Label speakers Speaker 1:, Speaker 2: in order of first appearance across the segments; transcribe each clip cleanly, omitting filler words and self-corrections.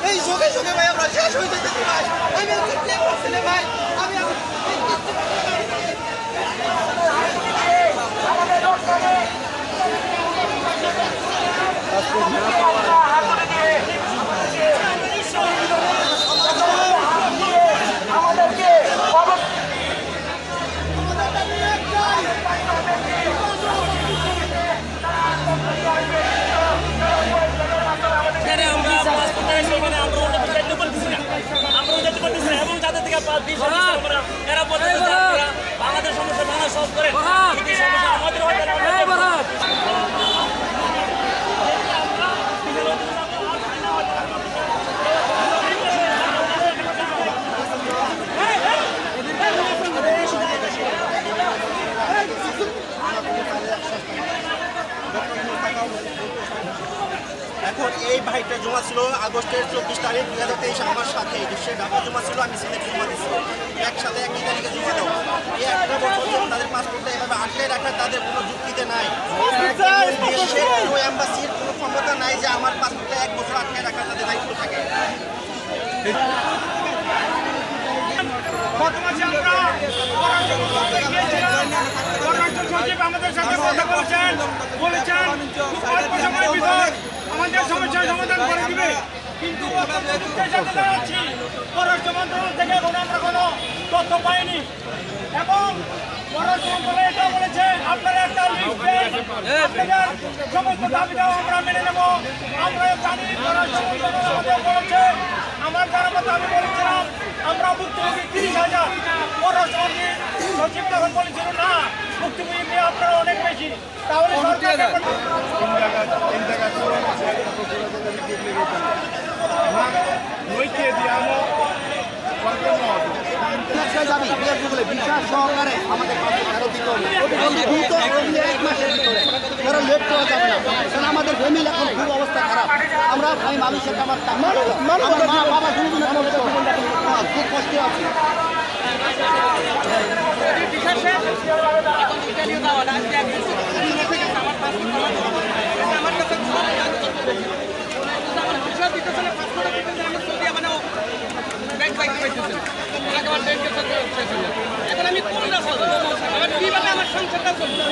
Speaker 1: এই যোগে যোগে ভাই আমরা শেষ হয়ে যেতেছি ভাই। আমি হচ্ছে কে করছিলে ভাই, আমি
Speaker 2: বাংলাদেশ সমস্যা বাংলা সলভ করে সমস্যা আমাদের
Speaker 3: এখন এই ভাইটা জমা ছিল আগস্টের 24 তারিখ 2023 আমার সাথে সে ঢাকা জমা ছিল, আমি সিলেট জমা দিচ্ছি একসাথে একই তারিখে জমা দেবো। এই একটা বছর ধরে তাদের পাসপোর্টটা এভাবে আটকে রাখার তাদের কোনো যুক্তিতে নাই। কোনো এম্বাসির কোনো ক্ষমতা নাই যে আমার পাসপোর্টটা 1 বছর আটকে রাখার তাদের দায়িত্ব থাকে।
Speaker 4: আমাদের সাথে কথা বলেছেন আমাদের সমস্যার সমাধান করে দিবে, কিন্তু পররাষ্ট্র মন্ত্রণালয় থেকে এখন আমরা কোনো তথ্য পাইনি। এবং পররাষ্ট্র মন্ত্রণালয় এটাও বলেছে আপনারা একটা লিস্ট দেন, আপনাদের সমস্ত দাবিটাও আমরা মেনে নেব। আমরা জানি পররাষ্ট্র মন্ত্রণালয় বলেছে, আমার জানা মতো আমি বলেছিলাম আমরা ভুক্তভোগী 30,000, পররাষ্ট্রমন্ত্রী সচিব তখন বলেছিল না ভুক্তভোগী দিয়ে আপনারা অনেক বেশি, তাহলে সরকার
Speaker 1: বিশ্বাস সহকারে আমাদের এক মাসের ভিতরে কারণ লেট করা যাবে না, কারণ আমাদের ফ্যামিলি এখন খুব অবস্থা খারাপ। আমরা ভাই মানুষের আমার মা বাবা খুব কষ্টে আছি।
Speaker 5: এখন আমি কোন কিভাবে আমার সংসারটা চলবে?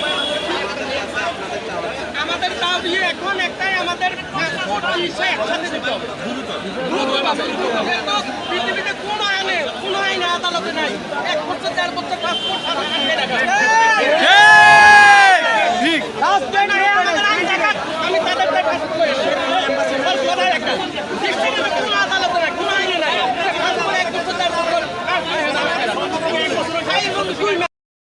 Speaker 5: আমাদের তাও দিয়ে এখন একটাই আমাদের একসাথে পৃথিবীতে কোন আইনে আদালতে নাই 1 বছর 4 বছর পাসপোর্ট